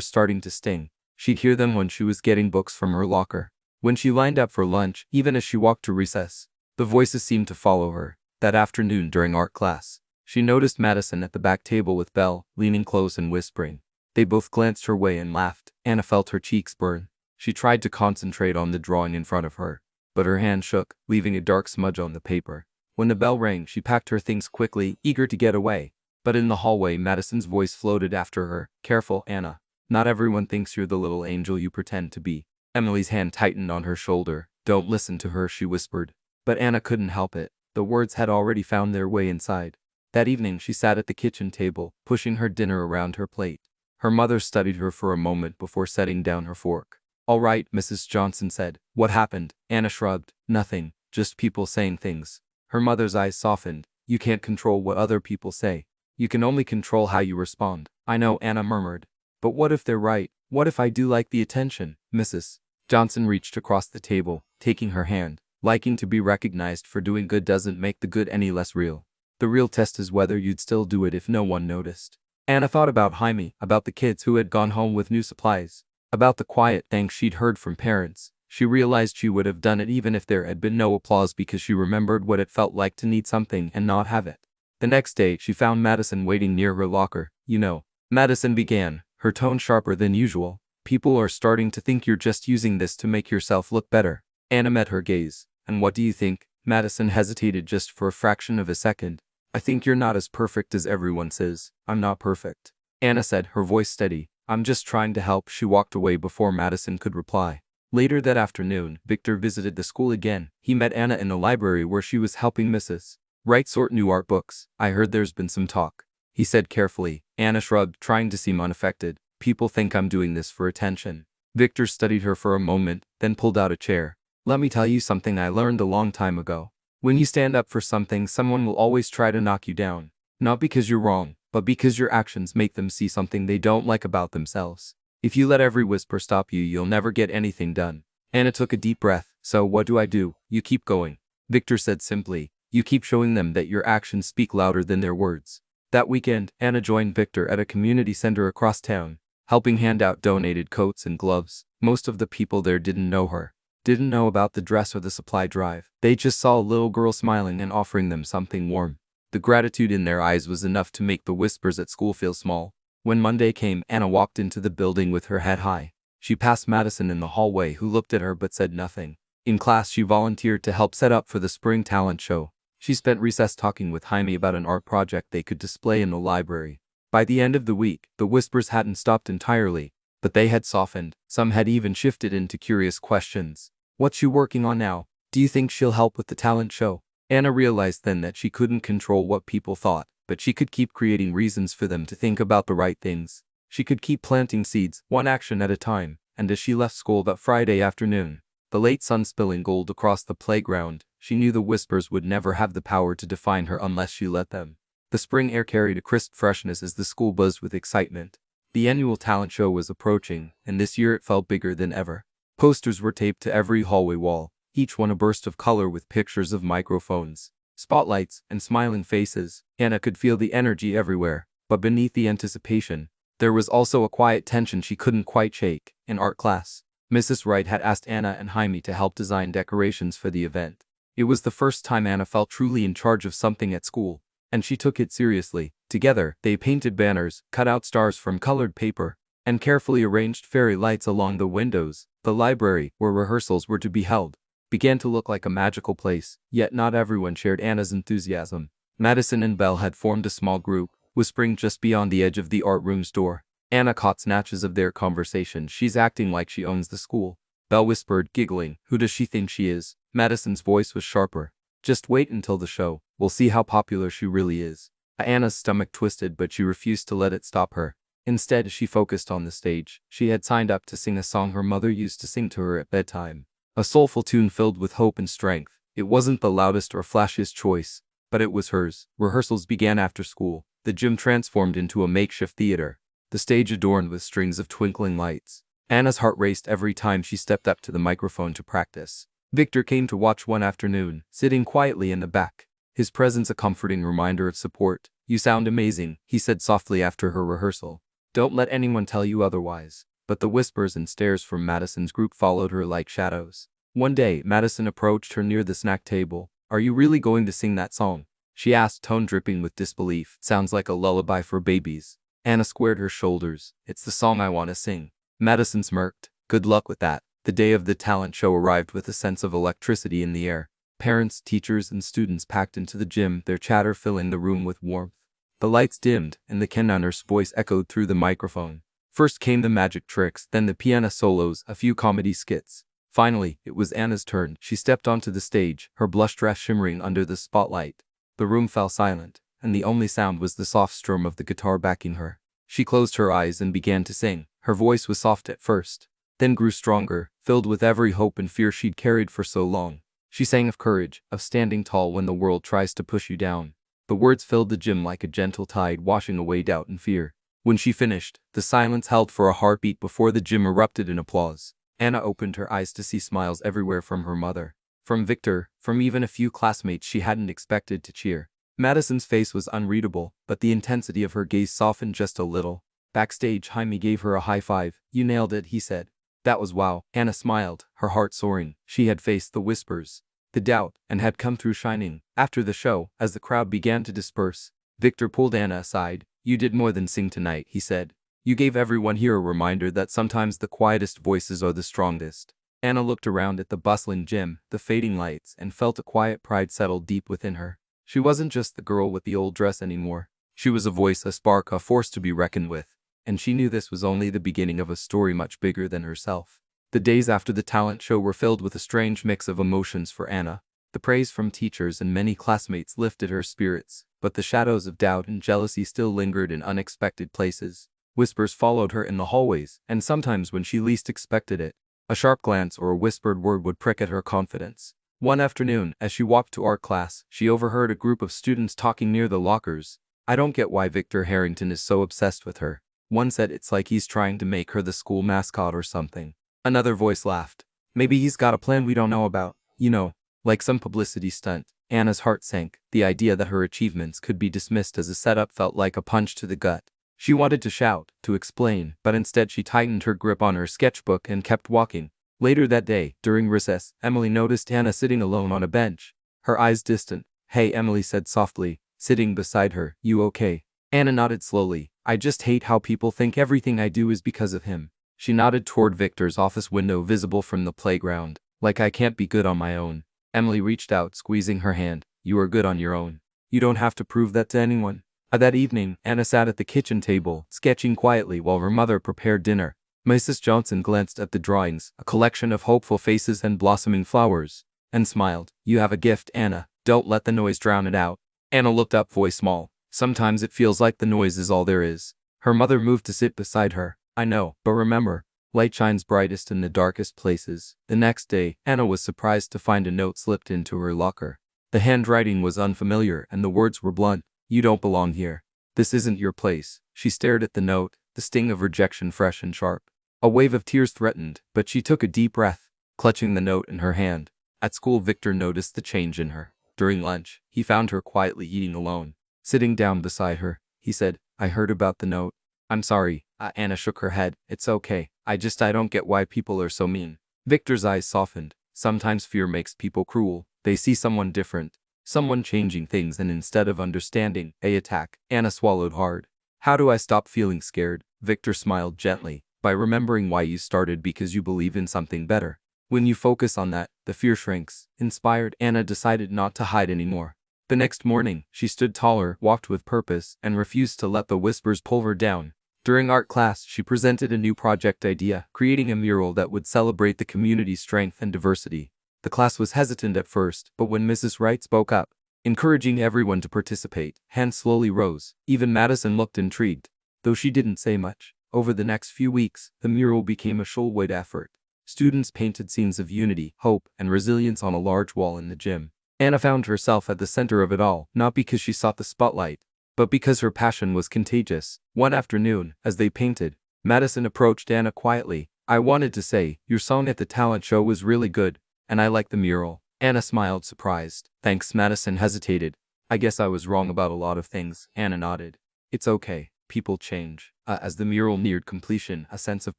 starting to sting. She'd hear them when she was getting books from her locker, when she lined up for lunch, even as she walked to recess. The voices seemed to follow her. That afternoon during art class, she noticed Madison at the back table with Belle, leaning close and whispering. They both glanced her way and laughed. Anna felt her cheeks burn. She tried to concentrate on the drawing in front of her, but her hand shook, leaving a dark smudge on the paper. When the bell rang, she packed her things quickly, eager to get away. But in the hallway, Madison's voice floated after her. Careful, Anna. Not everyone thinks you're the little angel you pretend to be. Emily's hand tightened on her shoulder. Don't listen to her, she whispered. But Anna couldn't help it. The words had already found their way inside. That evening, she sat at the kitchen table, pushing her dinner around her plate. Her mother studied her for a moment before setting down her fork. All right, Mrs. Johnson said. What happened? Anna shrugged. Nothing. Just people saying things. Her mother's eyes softened. You can't control what other people say. You can only control how you respond. I know, Anna murmured. But what if they're right? What if I do like the attention? Mrs. Johnson reached across the table, taking her hand. Liking to be recognized for doing good doesn't make the good any less real. The real test is whether you'd still do it if no one noticed. Anna thought about Jaime, about the kids who had gone home with new supplies, about the quiet thanks she'd heard from parents. She realized she would have done it even if there had been no applause because she remembered what it felt like to need something and not have it. The next day, she found Madison waiting near her locker. You know, Madison began, her tone sharper than usual. People are starting to think you're just using this to make yourself look better. Anna met her gaze. And what do you think? Madison hesitated just for a fraction of a second. I think you're not as perfect as everyone says. I'm not perfect, Anna said, her voice steady. I'm just trying to help. She walked away before Madison could reply. Later that afternoon, Victor visited the school again. He met Anna in the library where she was helping Mrs. Wright sort new art books. I heard there's been some talk, he said carefully. Anna shrugged, trying to seem unaffected. People think I'm doing this for attention. Victor studied her for a moment, then pulled out a chair. Let me tell you something I learned a long time ago. When you stand up for something, someone will always try to knock you down. Not because you're wrong, but because your actions make them see something they don't like about themselves. If you let every whisper stop you, you'll never get anything done. Anna took a deep breath. So what do? You keep going, Victor said simply. You keep showing them that your actions speak louder than their words. That weekend, Anna joined Victor at a community center across town, helping hand out donated coats and gloves. Most of the people there didn't know her, didn't know about the dress or the supply drive. They just saw a little girl smiling and offering them something warm. The gratitude in their eyes was enough to make the whispers at school feel small. When Monday came, Anna walked into the building with her head high. She passed Madison in the hallway, who looked at her but said nothing. In class, she volunteered to help set up for the spring talent show. She spent recess talking with Jaime about an art project they could display in the library. By the end of the week, the whispers hadn't stopped entirely, but they had softened. Some had even shifted into curious questions. What's she working on now? Do you think she'll help with the talent show? Anna realized then that she couldn't control what people thought, but she could keep creating reasons for them to think about the right things. She could keep planting seeds, one action at a time, and as she left school that Friday afternoon, the late sun spilling gold across the playground, she knew the whispers would never have the power to define her unless she let them. The spring air carried a crisp freshness as the school buzzed with excitement. The annual talent show was approaching, and this year it felt bigger than ever. Posters were taped to every hallway wall, each one a burst of color with pictures of microphones, spotlights, and smiling faces. Anna could feel the energy everywhere, but beneath the anticipation, there was also a quiet tension she couldn't quite shake. In art class, Mrs. Wright had asked Anna and Jaime to help design decorations for the event. It was the first time Anna felt truly in charge of something at school, and she took it seriously. Together, they painted banners, cut out stars from colored paper, and carefully arranged fairy lights along the windows. The library, where rehearsals were to be held, began to look like a magical place, yet not everyone shared Anna's enthusiasm. Madison and Belle had formed a small group, whispering just beyond the edge of the art room's door. Anna caught snatches of their conversation. "She's acting like she owns the school," Belle whispered, giggling. "Who does she think she is?" Madison's voice was sharper. "Just wait until the show. We'll see how popular she really is." Anna's stomach twisted, but she refused to let it stop her. Instead, she focused on the stage. She had signed up to sing a song her mother used to sing to her at bedtime. A soulful tune filled with hope and strength. It wasn't the loudest or flashiest choice, but it was hers. Rehearsals began after school. The gym transformed into a makeshift theater, the stage adorned with strings of twinkling lights. Anna's heart raced every time she stepped up to the microphone to practice. Victor came to watch one afternoon, sitting quietly in the back, his presence a comforting reminder of support. "You sound amazing," he said softly after her rehearsal. "Don't let anyone tell you otherwise." But the whispers and stares from Madison's group followed her like shadows. One day, Madison approached her near the snack table. "Are you really going to sing that song?" she asked, tone dripping with disbelief. "Sounds like a lullaby for babies." Anna squared her shoulders. "It's the song I want to sing." Madison smirked. "Good luck with that." The day of the talent show arrived with a sense of electricity in the air. Parents, teachers, and students packed into the gym, their chatter filling the room with warmth. The lights dimmed, and the Kenner's voice echoed through the microphone. First came the magic tricks, then the piano solos, a few comedy skits. Finally, it was Anna's turn. She stepped onto the stage, her blush dress shimmering under the spotlight. The room fell silent, and the only sound was the soft strum of the guitar backing her. She closed her eyes and began to sing. Her voice was soft at first, then grew stronger, filled with every hope and fear she'd carried for so long. She sang of courage, of standing tall when the world tries to push you down. The words filled the gym like a gentle tide, washing away doubt and fear. When she finished, the silence held for a heartbeat before the gym erupted in applause. Anna opened her eyes to see smiles everywhere, from her mother, from Victor, from even a few classmates she hadn't expected to cheer. Madison's face was unreadable, but the intensity of her gaze softened just a little. Backstage, Jaime gave her a high five. "You nailed it," he said. "That was wow." Anna smiled, her heart soaring. She had faced the whispers, the doubt, and had come through shining. After the show, as the crowd began to disperse, Victor pulled Anna aside. "You did more than sing tonight," he said. "You gave everyone here a reminder that sometimes the quietest voices are the strongest." Anna looked around at the bustling gym, the fading lights, and felt a quiet pride settle deep within her. She wasn't just the girl with the old dress anymore. She was a voice, a spark, a force to be reckoned with. And she knew this was only the beginning of a story much bigger than herself. The days after the talent show were filled with a strange mix of emotions for Anna. The praise from teachers and many classmates lifted her spirits, but the shadows of doubt and jealousy still lingered in unexpected places. Whispers followed her in the hallways, and sometimes when she least expected it, a sharp glance or a whispered word would prick at her confidence. One afternoon, as she walked to art class, she overheard a group of students talking near the lockers. "I don't get why Victor Harrington is so obsessed with her." One said, "It's like he's trying to make her the school mascot or something." Another voice laughed. "Maybe he's got a plan we don't know about. You know, like some publicity stunt." Anna's heart sank. The idea that her achievements could be dismissed as a setup felt like a punch to the gut. She wanted to shout, to explain, but instead she tightened her grip on her sketchbook and kept walking. Later that day, during recess, Emily noticed Anna sitting alone on a bench, her eyes distant. "Hey," Emily said softly, sitting beside her. "You okay?" Anna nodded slowly. "I just hate how people think everything I do is because of him." She nodded toward Victor's office window visible from the playground. "Like I can't be good on my own." Emily reached out, squeezing her hand. "You are good on your own. You don't have to prove that to anyone." That evening, Anna sat at the kitchen table, sketching quietly while her mother prepared dinner. Mrs. Johnson glanced at the drawings, a collection of hopeful faces and blossoming flowers, and smiled. "You have a gift, Anna. Don't let the noise drown it out." Anna looked up, voice small. "Sometimes it feels like the noise is all there is." Her mother moved to sit beside her. "I know, but remember, light shines brightest in the darkest places." The next day, Anna was surprised to find a note slipped into her locker. The handwriting was unfamiliar and the words were blunt. You don't belong here. This isn't your place. She stared at the note, the sting of rejection fresh and sharp. A wave of tears threatened, but she took a deep breath, clutching the note in her hand. At school, Victor noticed the change in her. During lunch, he found her quietly eating alone. Sitting down beside her, he said, I heard about the note. I'm sorry. Anna shook her head. It's okay. I don't get why people are so mean. Victor's eyes softened. Sometimes fear makes people cruel. They see someone different, someone changing things, and instead of understanding, they attack. Anna swallowed hard. How do I stop feeling scared? Victor smiled gently. By remembering why you started, because you believe in something better. When you focus on that, the fear shrinks. Inspired, Anna decided not to hide anymore. The next morning, she stood taller, walked with purpose, and refused to let the whispers pull her down. During art class, she presented a new project idea, creating a mural that would celebrate the community's strength and diversity. The class was hesitant at first, but when Mrs. Wright spoke up, encouraging everyone to participate, hands slowly rose. Even Madison looked intrigued, though she didn't say much. Over the next few weeks, the mural became a show-wide effort. Students painted scenes of unity, hope, and resilience on a large wall in the gym. Anna found herself at the center of it all, not because she sought the spotlight, but because her passion was contagious. One afternoon, as they painted, Madison approached Anna quietly. I wanted to say, your song at the talent show was really good, and I like the mural. Anna smiled, surprised. Thanks. Madison hesitated. I guess I was wrong about a lot of things. Anna nodded. It's okay. People change. As the mural neared completion, a sense of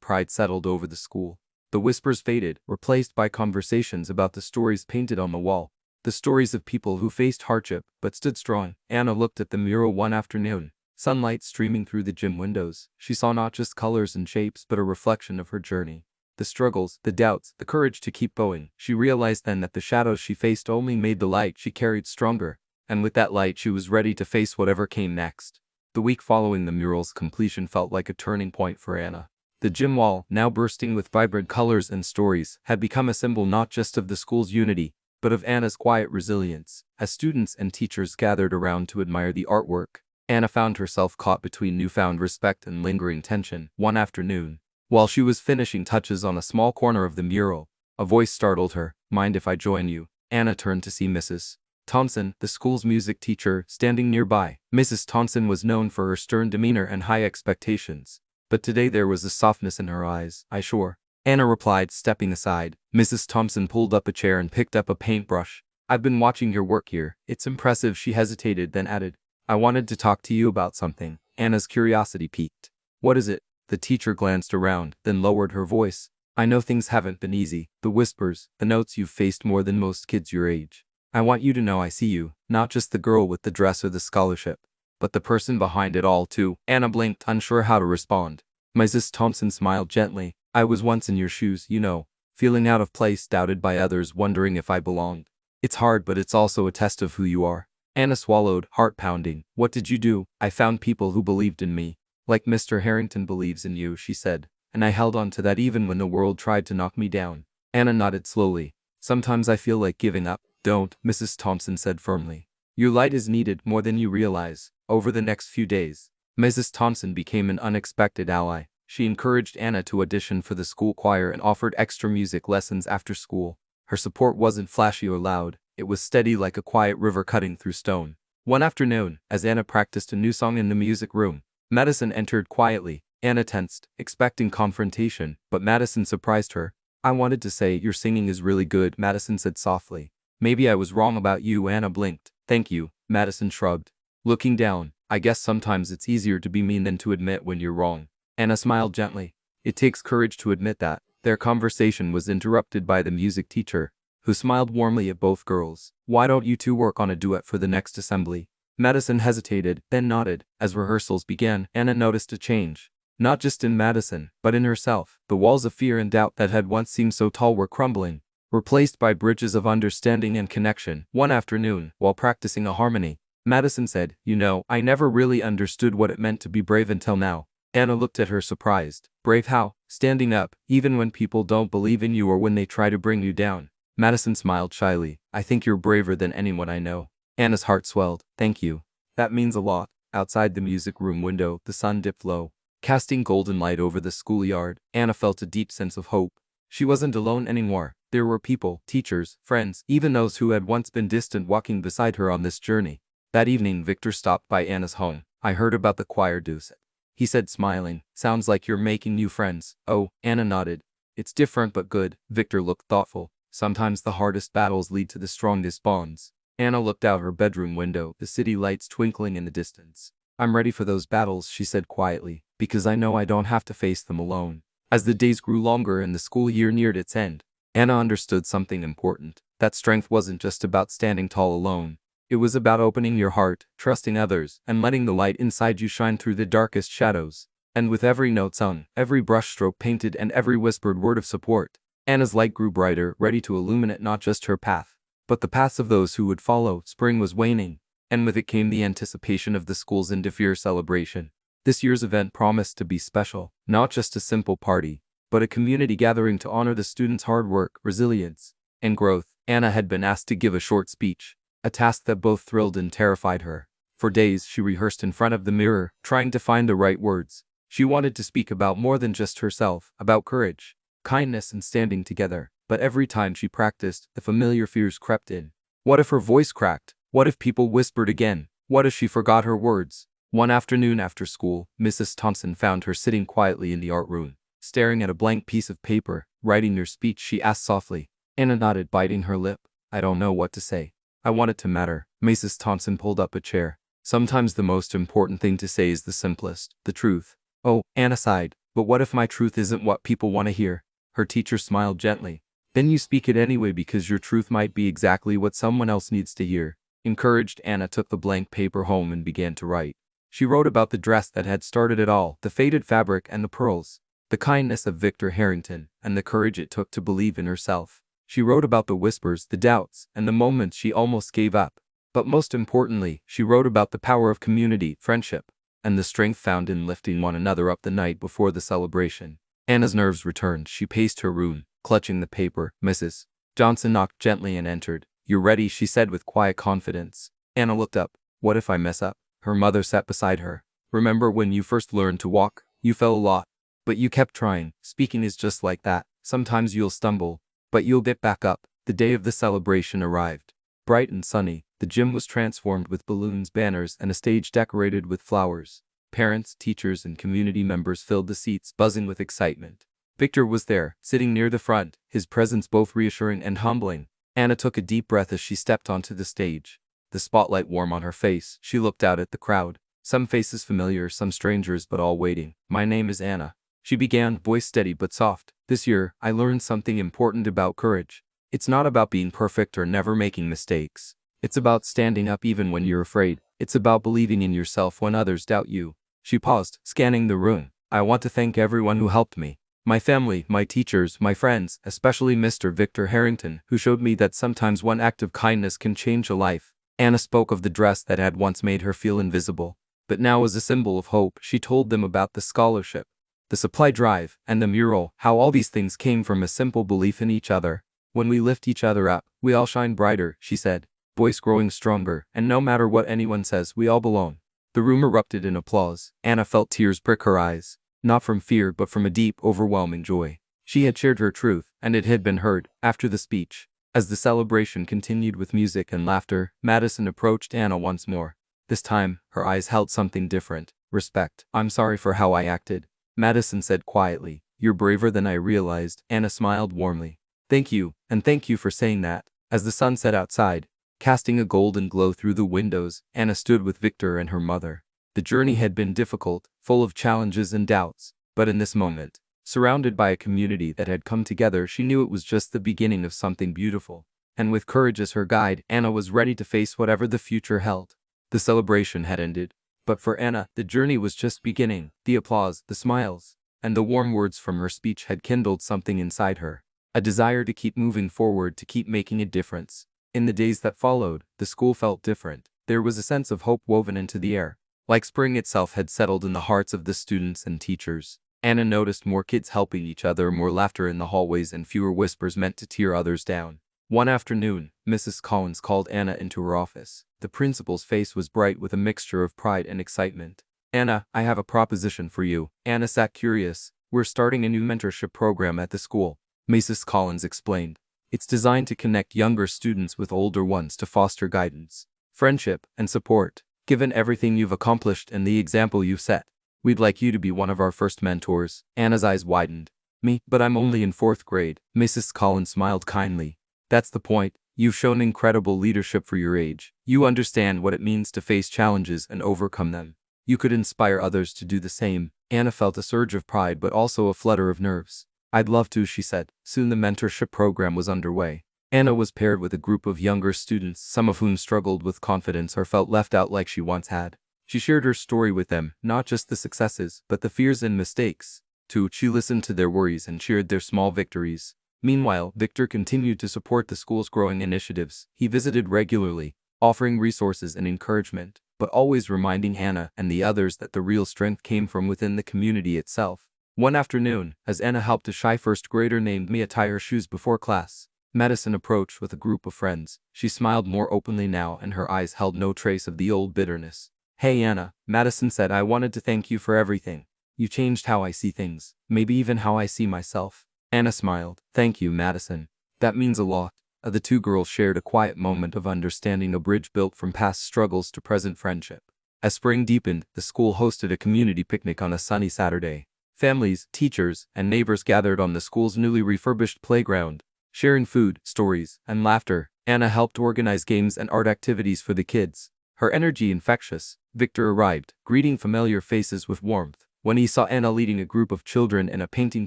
pride settled over the school. The whispers faded, replaced by conversations about the stories painted on the wall. The stories of people who faced hardship but stood strong. Anna looked at the mural one afternoon, sunlight streaming through the gym windows. She saw not just colors and shapes, but a reflection of her journey. The struggles, the doubts, the courage to keep going. She realized then that the shadows she faced only made the light she carried stronger, and with that light she was ready to face whatever came next. The week following the mural's completion felt like a turning point for Anna. The gym wall, now bursting with vibrant colors and stories, had become a symbol not just of the school's unity, but of Anna's quiet resilience. As students and teachers gathered around to admire the artwork, Anna found herself caught between newfound respect and lingering tension. One afternoon, while she was finishing touches on a small corner of the mural, a voice startled her. Mind if I join you? Anna turned to see Mrs. Thompson, the school's music teacher, standing nearby. Mrs. Thompson was known for her stern demeanor and high expectations, but today there was a softness in her eyes. Sure. Anna replied, stepping aside. Mrs. Thompson pulled up a chair and picked up a paintbrush. I've been watching your work here. It's impressive. She hesitated, then added, I wanted to talk to you about something. Anna's curiosity piqued. What is it? The teacher glanced around, then lowered her voice. I know things haven't been easy. The whispers, the notes, you've faced more than most kids your age. I want you to know I see you, not just the girl with the dress or the scholarship, but the person behind it all too. Anna blinked, unsure how to respond. Mrs. Thompson smiled gently. I was once in your shoes, you know, feeling out of place, doubted by others, wondering if I belonged. It's hard, but it's also a test of who you are. Anna swallowed, heart pounding. What did you do? I found people who believed in me. Like Mr. Harrington believes in you, she said, and I held on to that even when the world tried to knock me down. Anna nodded slowly. Sometimes I feel like giving up. Don't, Mrs. Thompson said firmly. Your light is needed more than you realize. Over the next few days, Mrs. Thompson became an unexpected ally. She encouraged Anna to audition for the school choir and offered extra music lessons after school. Her support wasn't flashy or loud. It was steady like a quiet river cutting through stone. One afternoon, as Anna practiced a new song in the music room, Madison entered quietly. Anna tensed, expecting confrontation, but Madison surprised her. I wanted to say, your singing is really good, Madison said softly. Maybe I was wrong about you. Anna blinked. Thank you, Madison shrugged. Looking down, I guess sometimes it's easier to be mean than to admit when you're wrong. Anna smiled gently. It takes courage to admit that. Their conversation was interrupted by the music teacher, who smiled warmly at both girls. Why don't you two work on a duet for the next assembly? Madison hesitated, then nodded. As rehearsals began, Anna noticed a change. Not just in Madison, but in herself. The walls of fear and doubt that had once seemed so tall were crumbling, replaced by bridges of understanding and connection. One afternoon, while practicing a harmony, Madison said, you know, I never really understood what it meant to be brave until now. Anna looked at her surprised. Brave how? Standing up, even when people don't believe in you or when they try to bring you down. Madison smiled shyly. I think you're braver than anyone I know. Anna's heart swelled. Thank you. That means a lot. Outside the music room window, the sun dipped low, casting golden light over the schoolyard. Anna felt a deep sense of hope. She wasn't alone anymore. There were people, teachers, friends, even those who had once been distant, walking beside her on this journey. That evening, Victor stopped by Anna's home. I heard about the choir dues, he said, smiling. Sounds like you're making new friends. Oh, Anna nodded. It's different but good. Victor looked thoughtful. Sometimes the hardest battles lead to the strongest bonds. Anna looked out her bedroom window, the city lights twinkling in the distance. I'm ready for those battles, she said quietly, because I know I don't have to face them alone. As the days grew longer and the school year neared its end, Anna understood something important. That strength wasn't just about standing tall alone. It was about opening your heart, trusting others, and letting the light inside you shine through the darkest shadows. And with every note sung, every brushstroke painted, and every whispered word of support, Anna's light grew brighter, ready to illuminate not just her path, but the paths of those who would follow. Spring was waning, and with it came the anticipation of the school's end of year celebration. This year's event promised to be special, not just a simple party, but a community gathering to honor the students' hard work, resilience, and growth. Anna had been asked to give a short speech, a task that both thrilled and terrified her. For days, she rehearsed in front of the mirror, trying to find the right words. She wanted to speak about more than just herself, about courage, kindness, and standing together. But every time she practiced, the familiar fears crept in. What if her voice cracked? What if people whispered again? What if she forgot her words? One afternoon after school, Mrs. Thompson found her sitting quietly in the art room, staring at a blank piece of paper. Writing your speech, she asked softly. Anna nodded, biting her lip. I don't know what to say. I want it to matter. Mrs. Thompson pulled up a chair. Sometimes the most important thing to say is the simplest, the truth. Oh, Anna sighed. But what if my truth isn't what people want to hear? Her teacher smiled gently. Then you speak it anyway, because your truth might be exactly what someone else needs to hear. Encouraged, Anna took the blank paper home and began to write. She wrote about the dress that had started it all, the faded fabric and the pearls, the kindness of Victor Harrington, and the courage it took to believe in herself. She wrote about the whispers, the doubts, and the moments she almost gave up. But most importantly, she wrote about the power of community, friendship, and the strength found in lifting one another up the night before the celebration. Anna's nerves returned. She paced her room, clutching the paper. Mrs. Johnson knocked gently and entered. You're ready, she said with quiet confidence. Anna looked up. What if I mess up? Her mother sat beside her. Remember when you first learned to walk? You fell a lot, but you kept trying. Speaking is just like that. Sometimes you'll stumble, but you'll get back up. The day of the celebration arrived. Bright and sunny, the gym was transformed with balloons, banners, and a stage decorated with flowers. Parents, teachers, and community members filled the seats, buzzing with excitement. Victor was there, sitting near the front, his presence both reassuring and humbling. Anna took a deep breath as she stepped onto the stage. The spotlight warm on her face, she looked out at the crowd. Some faces familiar, some strangers, but all waiting. My name is Anna, she began, voice steady but soft. This year, I learned something important about courage. It's not about being perfect or never making mistakes. It's about standing up even when you're afraid. It's about believing in yourself when others doubt you. She paused, scanning the room. I want to thank everyone who helped me. My family, my teachers, my friends, especially Mr. Victor Harrington, who showed me that sometimes one act of kindness can change a life. Anna spoke of the dress that had once made her feel invisible, but now was a symbol of hope. She told them about the scholarship, the supply drive, and the mural, how all these things came from a simple belief in each other. When we lift each other up, we all shine brighter, she said, voice growing stronger, and no matter what anyone says, we all belong. The room erupted in applause. Anna felt tears prick her eyes, not from fear but from a deep, overwhelming joy. She had shared her truth, and it had been heard. After the speech, as the celebration continued with music and laughter, Madison approached Anna once more. This time, her eyes held something different. Respect. I'm sorry for how I acted, Madison said quietly. You're braver than I realized. Anna smiled warmly. Thank you, and thank you for saying that. As the sun set outside, casting a golden glow through the windows, Anna stood with Victor and her mother. The journey had been difficult, full of challenges and doubts, but in this moment, surrounded by a community that had come together, she knew it was just the beginning of something beautiful. And with courage as her guide, Anna was ready to face whatever the future held. The celebration had ended, but for Anna, the journey was just beginning. The applause, the smiles, and the warm words from her speech had kindled something inside her. A desire to keep moving forward, to keep making a difference. In the days that followed, the school felt different. There was a sense of hope woven into the air, like spring itself had settled in the hearts of the students and teachers. Anna noticed more kids helping each other, more laughter in the hallways, and fewer whispers meant to tear others down. One afternoon, Mrs. Collins called Anna into her office. The principal's face was bright with a mixture of pride and excitement. Anna, I have a proposition for you. Anna sat curious. We're starting a new mentorship program at the school, Mrs. Collins explained. It's designed to connect younger students with older ones to foster guidance, friendship, and support. Given everything you've accomplished and the example you've set, we'd like you to be one of our first mentors." Anna's eyes widened. "Me? But I'm only in 4th grade." Mrs. Collins smiled kindly. "That's the point. You've shown incredible leadership for your age. You understand what it means to face challenges and overcome them. You could inspire others to do the same." Anna felt a surge of pride but also a flutter of nerves. "I'd love to," she said. Soon the mentorship program was underway. Anna was paired with a group of younger students, some of whom struggled with confidence or felt left out like she once had. She shared her story with them, not just the successes, but the fears and mistakes. Too, she listened to their worries and cheered their small victories. Meanwhile, Victor continued to support the school's growing initiatives. He visited regularly, offering resources and encouragement, but always reminding Anna and the others that the real strength came from within the community itself. One afternoon, as Anna helped a shy first grader named Mia tie her shoes before class, Madison approached with a group of friends. She smiled more openly now and her eyes held no trace of the old bitterness. "Hey Anna," Madison said, "I wanted to thank you for everything. You changed how I see things, maybe even how I see myself." Anna smiled. "Thank you, Madison. That means a lot." The two girls shared a quiet moment of understanding, a bridge built from past struggles to present friendship. As spring deepened, the school hosted a community picnic on a sunny Saturday. Families, teachers, and neighbors gathered on the school's newly refurbished playground, sharing food, stories, and laughter. Anna helped organize games and art activities for the kids. Her energy infectious. Victor arrived, greeting familiar faces with warmth. When he saw Anna leading a group of children in a painting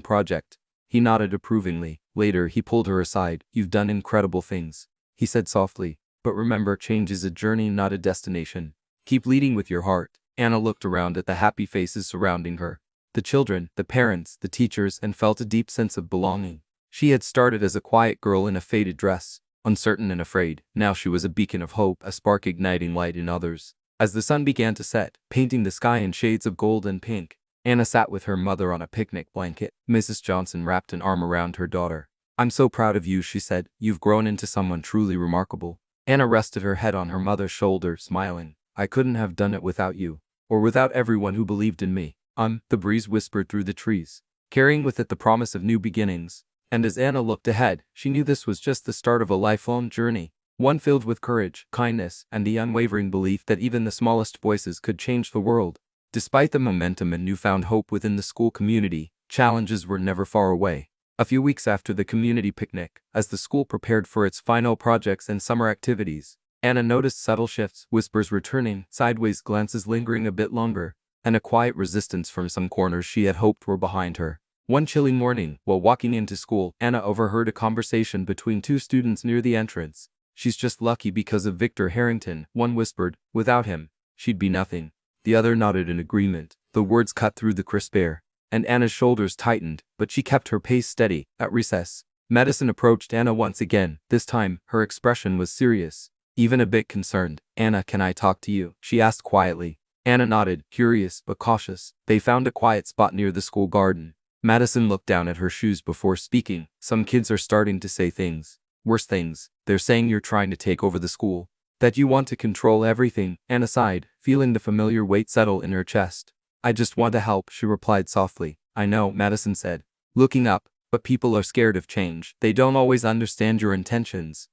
project, he nodded approvingly. Later, he pulled her aside. "You've done incredible things," he said softly. "But remember, change is a journey, not a destination. Keep leading with your heart." Anna looked around at the happy faces surrounding her. The children, the parents, the teachers, and felt a deep sense of belonging. She had started as a quiet girl in a faded dress, uncertain and afraid. Now she was a beacon of hope, a spark igniting light in others. As the sun began to set, painting the sky in shades of gold and pink, Anna sat with her mother on a picnic blanket. Mrs. Johnson wrapped an arm around her daughter. "I'm so proud of you," she said. "You've grown into someone truly remarkable." Anna rested her head on her mother's shoulder, smiling. "I couldn't have done it without you, or without everyone who believed in me." The breeze whispered through the trees, carrying with it the promise of new beginnings. And as Anna looked ahead, she knew this was just the start of a lifelong journey, one filled with courage, kindness, and the unwavering belief that even the smallest voices could change the world. Despite the momentum and newfound hope within the school community, challenges were never far away. A few weeks after the community picnic, as the school prepared for its final projects and summer activities, Anna noticed subtle shifts, whispers returning, sideways glances lingering a bit longer, and a quiet resistance from some corners she had hoped were behind her. One chilly morning, while walking into school, Anna overheard a conversation between two students near the entrance. "She's just lucky because of Victor Harrington," one whispered. "Without him, she'd be nothing." The other nodded in agreement. The words cut through the crisp air, and Anna's shoulders tightened, but she kept her pace steady. At recess, Madison approached Anna once again. This time, her expression was serious, even a bit concerned. "Anna, can I talk to you?" she asked quietly. Anna nodded, curious but cautious. They found a quiet spot near the school garden. Madison looked down at her shoes before speaking. "Some kids are starting to say things. Worse things. They're saying you're trying to take over the school. That you want to control everything." Anna sighed, feeling the familiar weight settle in her chest. "I just want to help," she replied softly. "I know," Madison said, looking up, "but people are scared of change. They don't always understand your intentions."